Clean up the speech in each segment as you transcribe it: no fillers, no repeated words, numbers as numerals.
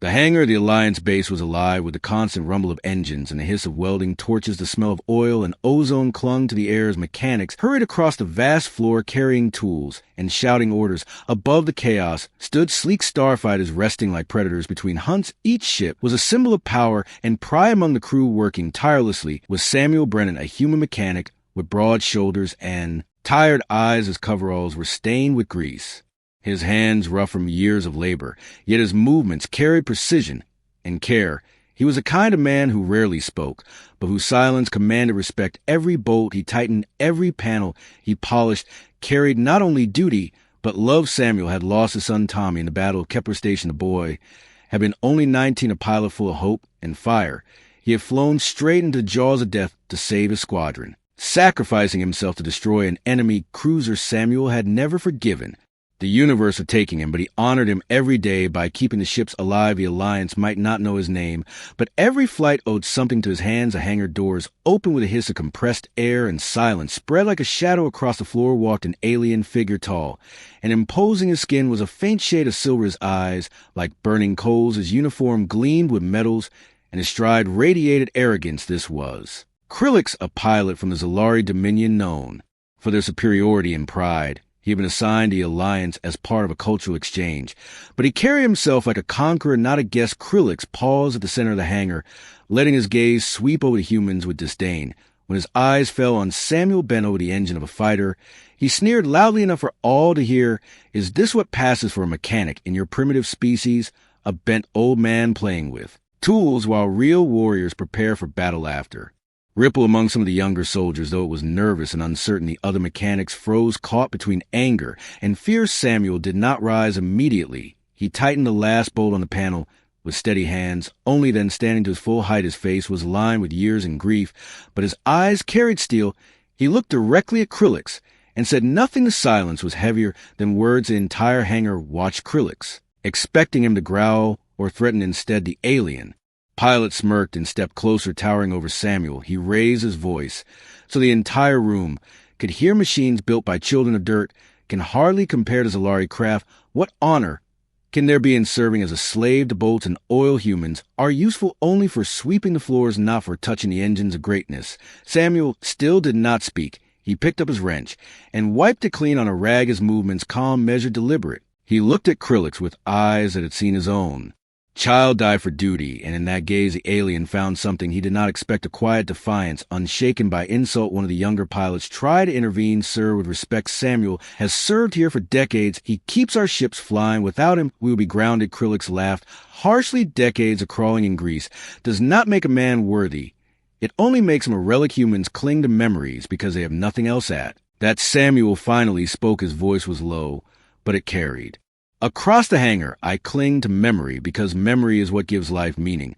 The hangar of the Alliance base was alive with the constant rumble of engines and the hiss of welding torches. The smell of oil and ozone clung to the air as mechanics hurried across the vast floor carrying tools and shouting orders. Above the chaos stood sleek starfighters resting like predators between hunts. Each ship was a symbol of power and pride among the crew. Working tirelessly was Samuel Brennan, a human mechanic with broad shoulders and tired eyes. His coveralls were stained with grease, his hands rough from years of labor, yet his movements carried precision and care. He was a kind of man who rarely spoke, but whose silence commanded respect. Every bolt he tightened, every panel he polished, carried not only duty, but love. Samuel had lost his son Tommy in the Battle of Kepler Station. The boy had been only 19, a pilot full of hope and fire. He had flown straight into the jaws of death to save his squadron, sacrificing himself to destroy an enemy cruiser Samuel had never forgiven. The universe had taken him, but he honored him every day by keeping the ships alive. The Alliance might not know his name, but every flight owed something to his hands. The hangar doors opened with a hiss of compressed air, and silence spread like a shadow. Across the floor walked an alien figure, tall and imposing. His skin was a faint shade of silver, his eyes like burning coals. His uniform gleamed with metals, and his stride radiated arrogance. This was Krillix, a pilot from the Zalari Dominion, known for their superiority and pride. He had been assigned to the Alliance as part of a cultural exchange, but he carried himself like a conqueror, not a guest. Krillix paused at the center of the hangar, letting his gaze sweep over the humans with disdain. When his eyes fell on Samuel bent over the engine of a fighter, he sneered loudly enough for all to hear. "Is this what passes for a mechanic in your primitive species? A bent old man playing with tools while real warriors prepare for battle?" After ripple among some of the younger soldiers, though it was nervous and uncertain. The other mechanics froze, caught between anger and fear. Samuel did not rise immediately. He tightened the last bolt on the panel with steady hands. Only then, standing to his full height, his face was lined with years and grief, but his eyes carried steel. He looked directly at Krillix and said nothing. The silence was heavier than words. The entire hangar watched Krillix, expecting him to growl or threaten. Instead, the alien pilot smirked and stepped closer, towering over Samuel. He raised his voice so the entire room could hear. "Machines built by children of dirt can hardly compare to Zalari craft. What honor can there be in serving as a slave to bolts and oil? Humans are useful only for sweeping the floors, not for touching the engines of greatness." Samuel still did not speak. He picked up his wrench and wiped it clean on a rag, his movements calm, measured, deliberate. He looked at Krillix with eyes that had seen his own child die for duty, and in that gaze the alien found something he did not expect, a quiet defiance, unshaken by insult. One of the younger pilots tried to intervene. "Sir, with respect, Samuel has served here for decades. He keeps our ships flying. Without him, we will be grounded." Krillix laughed harshly. "Decades of crawling in grease does not make a man worthy. It only makes him a relic. Humans cling to memories because they have nothing else at." That Samuel finally spoke. His voice was low, but it carried. "Across the hangar, I cling to memory because memory is what gives life meaning.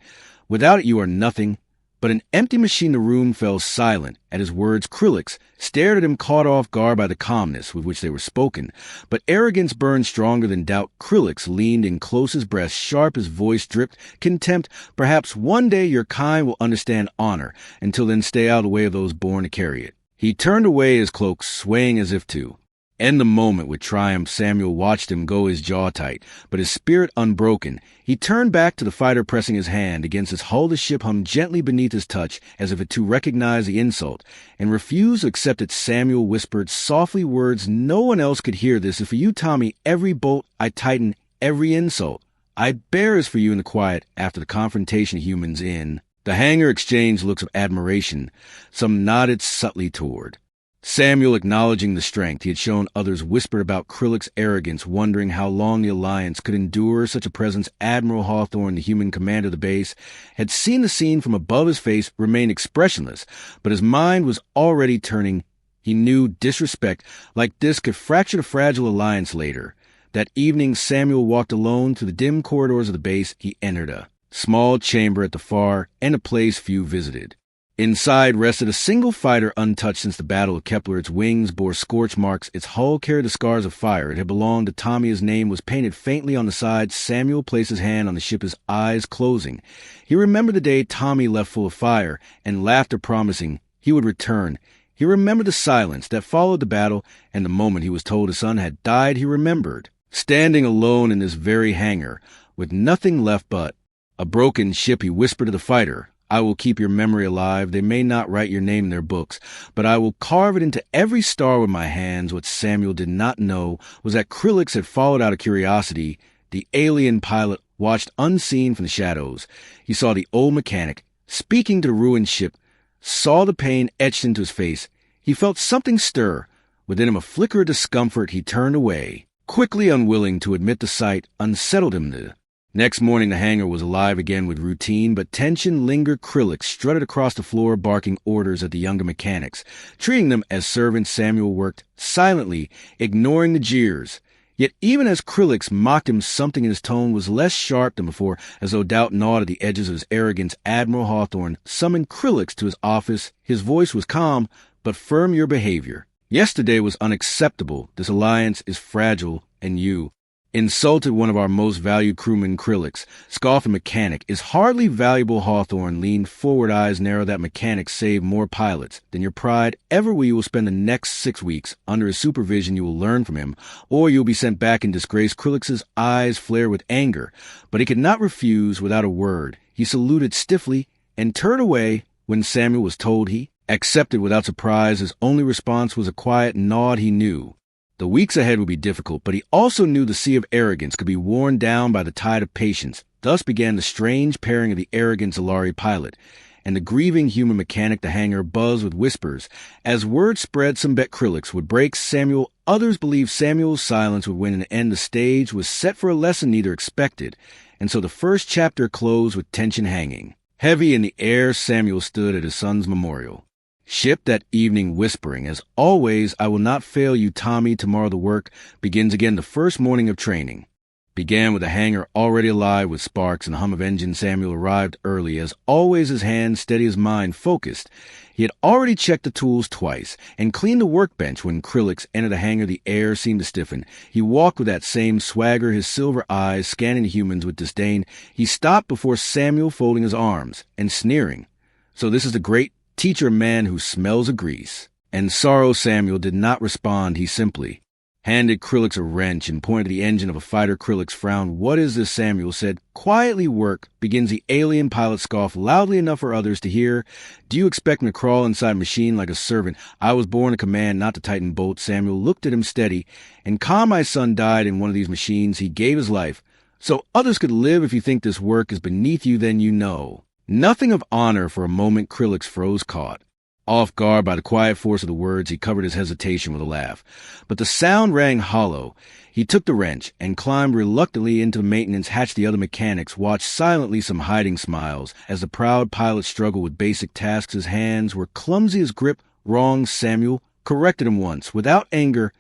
Without it, you are nothing but an empty machine." The room fell silent at his words. Krillix stared at him, caught off guard by the calmness with which they were spoken, but arrogance burned stronger than doubt. Krillix leaned in close, his breast sharp, his voice dripped contempt. "Perhaps one day your kind will understand honor. Until then, stay out of the way of those born to carry it." He turned away, his cloak swaying as if to end the moment with triumph. Samuel watched him go, his jaw tight, but his spirit unbroken. He turned back to the fighter, pressing his hand against his hull. The ship hummed gently beneath his touch, as if it too recognized the insult and refused to accept it. Samuel whispered softly words no one else could hear. "This is for you, Tommy. Every bolt I tighten, every insult I bear is for you." In the quiet after the confrontation, humans in the hangar exchanged looks of admiration. Some nodded subtly toward Samuel, acknowledging the strength he had shown. Others whispered about Krillix's arrogance, wondering how long the Alliance could endure such a presence. Admiral Hawthorne, the human commander of the base, had seen the scene from above. His face remained expressionless, but his mind was already turning. He knew disrespect like this could fracture the fragile Alliance later. That evening, Samuel walked alone through the dim corridors of the base. He entered a small chamber at the far end, a place few visited. Inside rested a single fighter, untouched since the Battle of Kepler. Its wings bore scorch marks. Its hull carried the scars of fire. It had belonged to Tommy. His name was painted faintly on the side. Samuel placed his hand on the ship, his eyes closing. He remembered the day Tommy left full of fire and laughter, promising he would return. He remembered the silence that followed the battle, and the moment he was told his son had died. He remembered standing alone in this very hangar, with nothing left but a broken ship. He whispered to the fighter, I will keep your memory alive. They may not write your name in their books, but I will carve it into every star with my hands. What Samuel did not know was that Krillix had followed out of curiosity. The alien pilot watched unseen from the shadows. He saw the old mechanic speaking to the ruined ship, saw the pain etched into his face. He felt something stir. Within him a flicker of discomfort. He turned away, quickly unwilling to admit the sight unsettled him. Next morning the hangar was alive again with routine, but tension lingered. Krillix strutted across the floor, barking orders at the younger mechanics, treating them as servants. Samuel worked silently, ignoring the jeers. Yet even as Krillix mocked him, something in his tone was less sharp than before, as though doubt gnawed at the edges of his arrogance. Admiral Hawthorne summoned Krillix to his office. His voice was calm, but firm. Your behavior yesterday was unacceptable. This alliance is fragile, and you insulted one of our most valued crewmen. Krillix, scoffing mechanic, is hardly valuable. Hawthorne leaned forward, eyes narrow. That mechanic saved more pilots than your pride ever will. You will spend the next 6 weeks under his supervision. You will learn from him, or you'll be sent back in disgrace. Krillix's eyes flared with anger, but he could not refuse without a word. He saluted stiffly and turned away. When Samuel was told, he accepted without surprise. His only response was a quiet nod. He knew the weeks ahead would be difficult, but he also knew the sea of arrogance could be worn down by the tide of patience. Thus began the strange pairing of the arrogant Zalari pilot and the grieving human mechanic. The hangar buzzed with whispers. As word spread, some bet Krillix would break Samuel. Others believed Samuel's silence would win an end. The stage was set for a lesson neither expected, and so the first chapter closed with tension hanging heavy in the air. Samuel stood at his son's memorial ship that evening, whispering, as always, I will not fail you, Tommy. Tomorrow the work begins again. The first morning of training began with the hangar already alive with sparks and the hum of engines. Samuel arrived early. As always, his hands steady, his mind focused. He had already checked the tools twice and cleaned the workbench. When Krillix entered the hangar, the air seemed to stiffen. He walked with that same swagger, his silver eyes scanning the humans with disdain. He stopped before Samuel, folding his arms and sneering. So this is the great teacher, man who smells of grease and sorrow. Samuel did not respond. He simply handed Krillix a wrench and pointed to the engine of a fighter. Krillix frowned. What is this? Samuel said quietly. Work begins. The alien pilot scoffed loudly enough for others to hear. Do you expect me to crawl inside a machine like a servant? I was born to command, not to tighten bolts. Samuel looked at him steady and calm. My son died in one of these machines. He gave his life so others could live. If you think this work is beneath you, then you know nothing of honor. For a moment Krillix froze, caught off guard by the quiet force of the words. He covered his hesitation with a laugh, but the sound rang hollow. He took the wrench and climbed reluctantly into the maintenance hatch. The other mechanics watched silently, some hiding smiles, as the proud pilot struggled with basic tasks. His hands were clumsy, his grip wrong. Samuel corrected him once, without anger,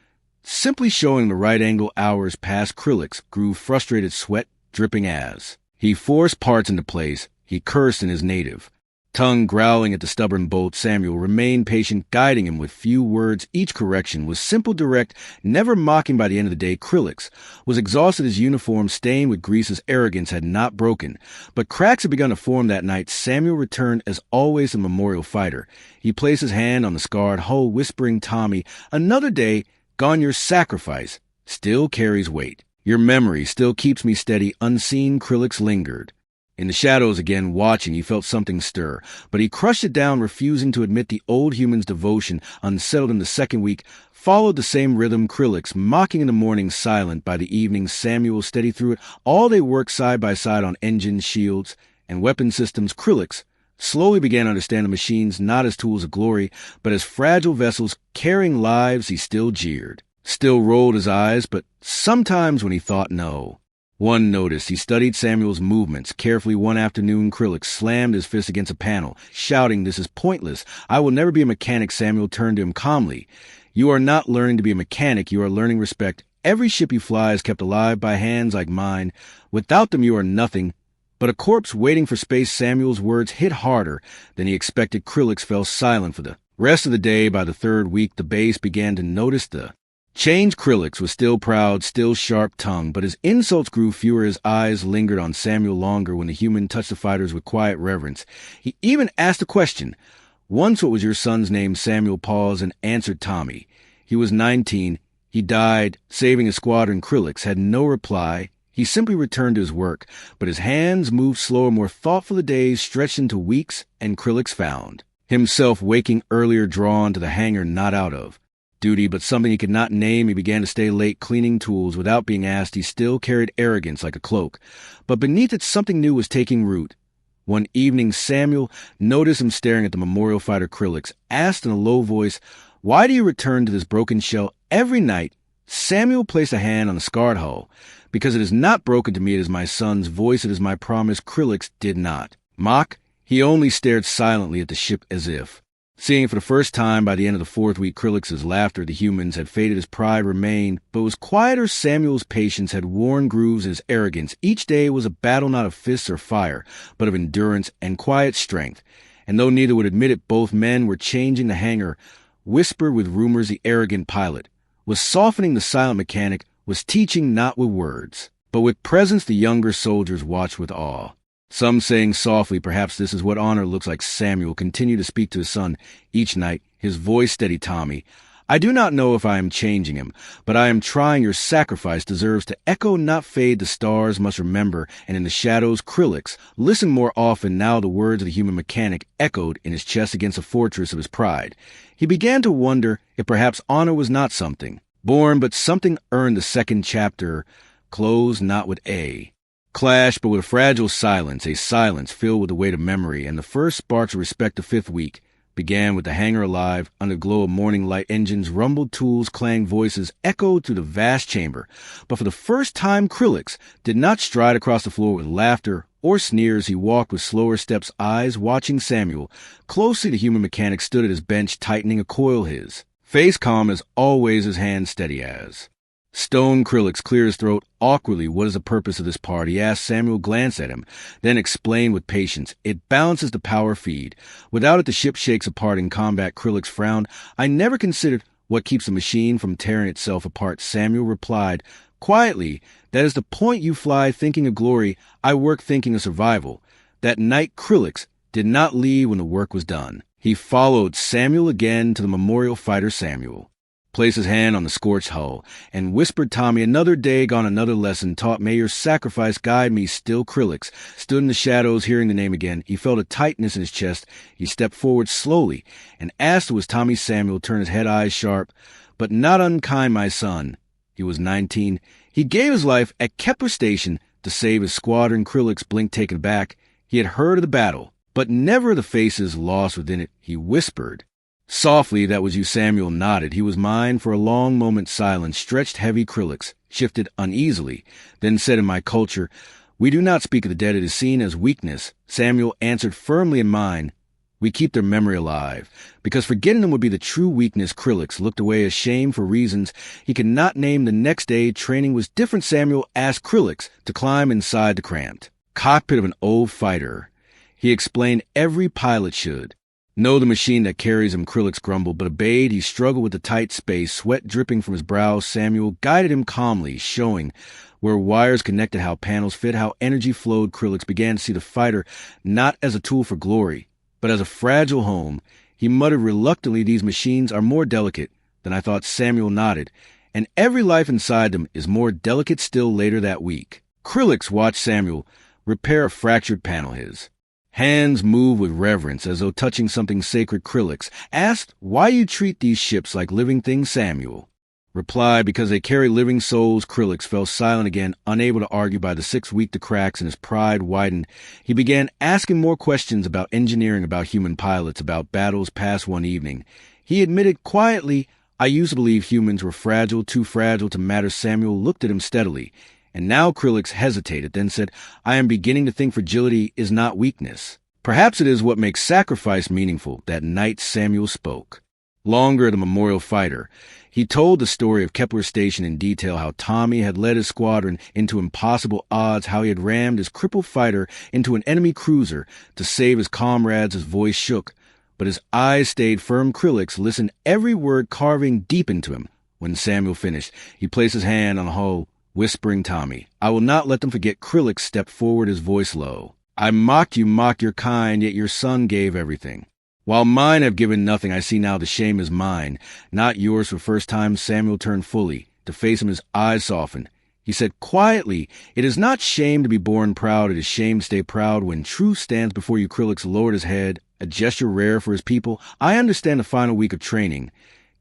simply showing the right angle. Hours passed. Krillix grew frustrated, sweat dripping as he forced parts into place. He cursed in his native tongue, growling at the stubborn bolt. Samuel remained patient, guiding him with few words. Each correction was simple, direct, never mocking. By the end of the day, Krillix was exhausted, his uniform stained with grease. His arrogance had not broken, but cracks had begun to form. That night, Samuel returned, as always, a memorial fighter. He placed his hand on the scarred hull, whispering, Tommy, another day gone. Your sacrifice still carries weight. Your memory still keeps me steady. Unseen, Krillix lingered in the shadows again, watching. He felt something stir, but he crushed it down, refusing to admit the old human's devotion. Unsettled in the second week, followed the same rhythm. Krillix mocking in the morning, silent by the evening. Samuel steady through it all. They worked side by side on engines, shields, and weapon systems. Krillix slowly began to understand the machines not as tools of glory, but as fragile vessels carrying lives. He still jeered, still rolled his eyes, but sometimes when he thought no one noticed. He studied Samuel's movements carefully. One afternoon, Krillix slammed his fist against a panel, shouting, this is pointless. I will never be a mechanic. Samuel turned to him calmly. You are not learning to be a mechanic. You are learning respect. Every ship you fly is kept alive by hands like mine. Without them, you are nothing but a corpse waiting for space. Samuel's words hit harder than he expected. Krillix fell silent for the rest of the day. By the third week, the base began to notice the change. Krillix was still proud, still sharp-tongued, but his insults grew fewer. His eyes lingered on Samuel longer. When the human touched the fighters with quiet reverence, he even asked a question. Once, what was your son's name? Samuel paused and answered, Tommy. He was 19. He died saving his squadron. Krillix had no reply. He simply returned to his work, but his hands moved slower, more thoughtful. The days stretched into weeks, and Krillix found himself waking earlier, drawn to the hangar not out of duty, but something he could not name. He began to stay late cleaning tools without being asked. He still carried arrogance like a cloak, but beneath it something new was taking root. One evening, Samuel noticed him staring at the memorial fighter Krillix, asked in a low voice, "Why do you return to this broken shell every night?" Samuel placed a hand on the scarred hull. "Because it is not broken to me, it is my son's voice, it is my promise." Krillix did not mock. He only stared silently at the ship as if seeing it for the first time. By the end of the fourth week, Krillix's laughter at the humans had faded. His pride remained, but was quieter. Samuel's patience had worn grooves in his arrogance. Each day was a battle not of fists or fire, but of endurance and quiet strength. And though neither would admit it, both men were changing. The hangar whispered with rumors. The arrogant pilot was softening. The silent mechanic was teaching, not with words, but with presence. The younger soldiers watched with awe, some saying softly, "Perhaps this is what honor looks like." Samuel continued to speak to his son each night, his voice steady. "Tommy, I do not know if I am changing him, but I am trying. Your sacrifice deserves to echo, not fade. The stars must remember, and in the shadows." Krillix listened more often. Now the words of the human mechanic echoed in his chest against the fortress of his pride. He began to wonder if perhaps honor was not something born, but something earned. The second chapter closed not with a clash, but with a fragile silence, a silence filled with the weight of memory, and the first sparks of respect. The fifth week began with the hangar alive. Under the glow of morning light, engines rumbled, tools clanged, voices echoed through the vast chamber. But for the first time, Krillix did not stride across the floor with laughter or sneers. He walked with slower steps, eyes watching Samuel closely. The human mechanic stood at his bench, tightening a coil, his face calm as always, his hands steady as stone. Krillix cleared his throat awkwardly. "What is the purpose of this part?" he asked. Samuel glanced at him, then explained with patience. "It balances the power feed. Without it, the ship shakes apart in combat." Krillix frowned. "I never considered what keeps the machine from tearing itself apart." Samuel replied quietly, "That is the point. You fly thinking of glory. I work thinking of survival." That night, Krillix did not leave when the work was done. He followed Samuel again to the memorial fighter. Samuel placed his hand on the scorched hull and whispered, "Tommy, another day gone, another lesson taught. May your sacrifice guide me still." Krillix stood in the shadows, hearing the name again. He felt a tightness in his chest. He stepped forward slowly and asked it was Tommy. Samuel turned his head, eyes sharp, "But not unkind, my son." He was 19. He gave his life at Kepler Station to save his squadron. Krillix blinked, taken aback. He had heard of the battle, but never the faces lost within it. He whispered softly, "That was you." Samuel nodded. He was mine. For a long moment, silence stretched heavy. Krillix shifted uneasily, then said, "In my culture, we do not speak of the dead. It is seen as weakness." Samuel answered firmly, "In mine, we keep their memory alive, because forgetting them would be the true weakness." Krillix looked away, ashamed for reasons he could not name. The next day, training was different. Samuel asked Krillix to climb inside the cramped cockpit of an old fighter. He explained every pilot should know the machine that carries him. Krillix grumbled, but obeyed. He struggled with the tight space, sweat dripping from his brow. Samuel guided him calmly, showing where wires connected, how panels fit, how energy flowed. Krillix began to see the fighter not as a tool for glory, but as a fragile home. He muttered reluctantly, "These machines are more delicate than I thought." Samuel nodded. "And every life inside them is more delicate still." Later that week, Krillix watched Samuel repair a fractured panel. His hands moved with reverence, as though touching something sacred. Krillix asked, "Why you treat these ships like living things?" Samuel replied, "Because they carry living souls." Krillix fell silent again, unable to argue. By the sixth week, the cracks in his pride widened. He began asking more questions about engineering, about human pilots, about battles past. One evening, he admitted quietly, "I used to believe humans were fragile, too fragile to matter." Samuel looked at him steadily, and now Krillix hesitated, then said, "I am beginning to think fragility is not weakness. Perhaps it is what makes sacrifice meaningful." That night, Samuel spoke longer of the memorial fighter. He told the story of Kepler Station in detail, how Tommy had led his squadron into impossible odds, how he had rammed his crippled fighter into an enemy cruiser to save his comrades. His voice shook, but his eyes stayed firm. Krillix listened, every word carving deep into him. When Samuel finished, he placed his hand on the hull, whispering, "Tommy, I will not let them forget." Krillix stepped forward, his voice low. "I mocked you, mock your kind, yet your son gave everything. While mine have given nothing, I see now the shame is mine, not yours." For the first time, Samuel turned fully to face him. His eyes softened. He said quietly, "It is not shame to be born proud, it is shame to stay proud when truth stands before you." Krillix lowered his head, a gesture rare for his people. "I understand the final week of training."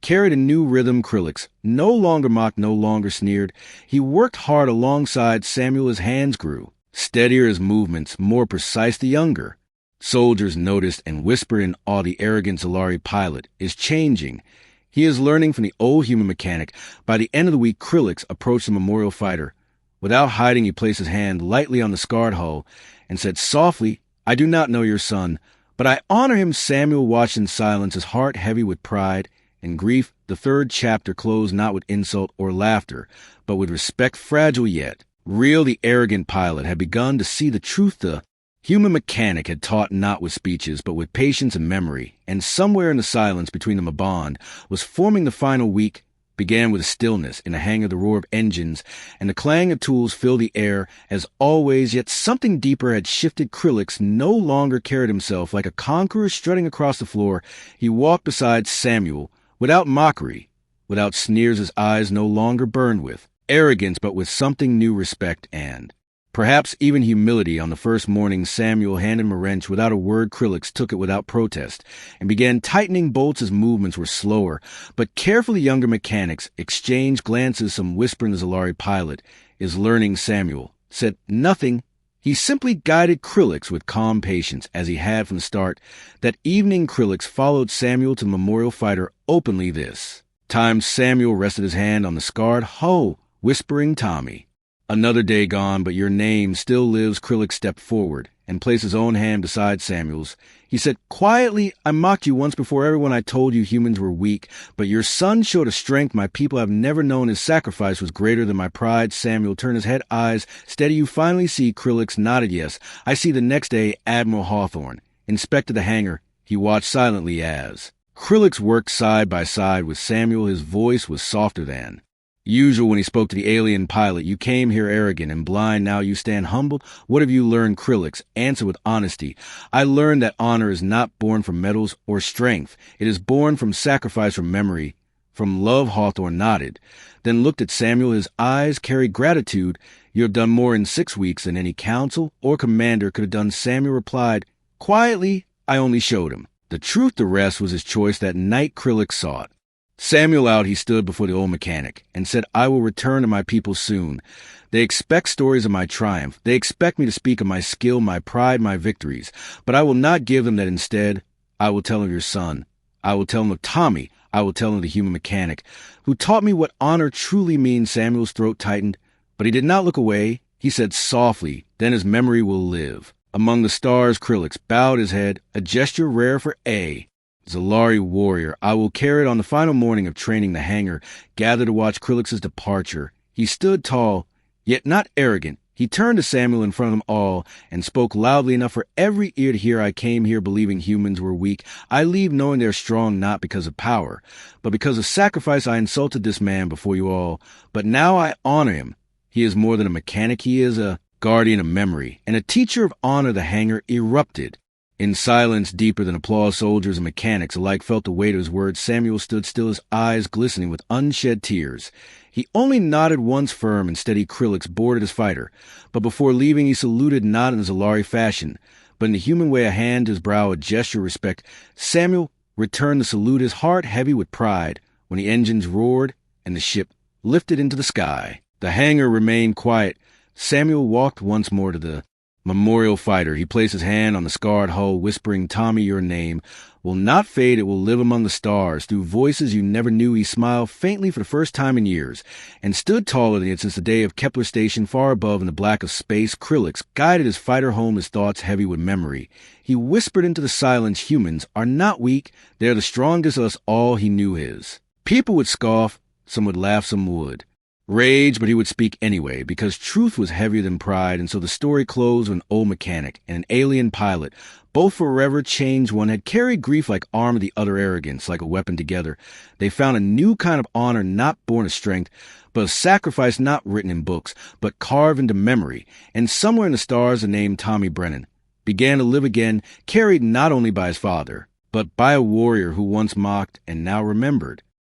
Carried a new rhythm, Krillix no longer mocked, no longer sneered. He worked hard alongside Samuel. His hands grew. Steadier his movements, more precise the younger. Soldiers noticed and whispered in awe. The arrogant Zalari pilot is changing. He is learning from the old human mechanic. By the end of the week, Krillix approached the memorial fighter. Without hiding, he placed his hand lightly on the scarred hull and said softly, "I do not know your son, but I honor him." Samuel watched in silence, his heart heavy with pride and grief. The third chapter closed not with insult or laughter, but with respect, fragile yet real. The arrogant pilot had begun to see the truth. The human mechanic had taught not with speeches, but with patience and memory, and somewhere in the silence between them a bond was forming. The final week began with a stillness. In the hangar, the roar of engines and the clang of tools filled the air as always, yet something deeper had shifted. Krillix no longer carried himself like a conqueror strutting across the floor. He walked beside Samuel without mockery, without sneers. His eyes no longer burned with arrogance, but with something new, respect and perhaps even humility. On the first morning, Samuel handed him a wrench. Without a word, Krillix took it without protest and began tightening bolts. His movements were slower, but carefully. Younger mechanics exchanged glances, some whispering. The Zalari pilot is learning. Samuel said nothing. He simply guided Krillix with calm patience, as he had from the start. That evening, Krillix followed Samuel to the memorial fighter openly. This time, Samuel rested his hand on the scarred hull, whispering, "Tommy, another day gone, but your name still lives." Krillix stepped forward and placed his own hand beside Samuel's. He said quietly, "I mocked you once before everyone. I told you humans were weak, but your son showed a strength my people have never known. His sacrifice was greater than my pride." Samuel turned his head, eyes steady. "You finally see." Krillix nodded. "Yes, I see." The next day, Admiral Hawthorne inspected the hangar. He watched silently as Krillix worked side by side with Samuel. His voice was softer than usual when he spoke to the alien pilot. "You came here arrogant and blind. Now you stand humbled. What have you learned?" Krillix answered with honesty. "I learned that honor is not born from medals or strength. It is born from sacrifice, from memory, from love." Hawthorne nodded, then looked at Samuel. His eyes carried gratitude. "You have done more in 6 weeks than any council or commander could have done." Samuel replied quietly, "I only showed him the truth. The rest was his choice." That night, Krillix sought Samuel out. He stood before the old mechanic and said, "I will return to my people soon. They expect stories of my triumph. They expect me to speak of my skill, my pride, my victories. But I will not give them that. Instead, I will tell them of your son. I will tell them of Tommy. I will tell them of the human mechanic who taught me what honor truly means." Samuel's throat tightened, but he did not look away. He said softly, "Then his memory will live among the stars." Krillix bowed his head, a gesture rare for a Zalari warrior. "I will carry it." On the final morning of training, the hangar gathered to watch Krillix's departure. He stood tall, yet not arrogant. He turned to Samuel in front of them all and spoke loudly enough for every ear to hear. "I came here believing humans were weak. I leave knowing they're strong, not because of power, but because of sacrifice. I insulted this man before you all, but now I honor him. He is more than a mechanic. He is a guardian of memory and a teacher of honor." The hangar erupted in silence deeper than applause. Soldiers and mechanics alike felt the weight of his words. Samuel stood still, his eyes glistening with unshed tears. He only nodded once, firm and steady. Krillix boarded his fighter, but before leaving he saluted, not in the Zalari fashion, but in the human way, a hand to his brow, a gesture of respect. Samuel returned the salute, his heart heavy with pride, when the engines roared and the ship lifted into the sky. The hangar remained quiet. Samuel walked once more to the memorial fighter. He placed his hand on the scarred hull, whispering, "Tommy, your name will not fade. It will live among the stars, through voices you never knew." He smiled faintly for the first time in years, and stood taller than he had since the day of Kepler Station. Far above in the black of space, Krillix guided his fighter home, his thoughts heavy with memory. He whispered into the silence, "Humans are not weak. They are the strongest of us all." He knew his people would scoff, some would laugh, some would rage, but he would speak anyway, because truth was heavier than pride. And so the story closed with an old mechanic and an alien pilot, both forever changed. One had carried grief like armor, the other arrogance like a weapon. Together they found a new kind of honor, not born of strength, but of sacrifice, not written in books, but carved into memory. And somewhere in the stars, the name Tommy Brennan began to live again, carried not only by his father, but by a warrior who once mocked and now remembered.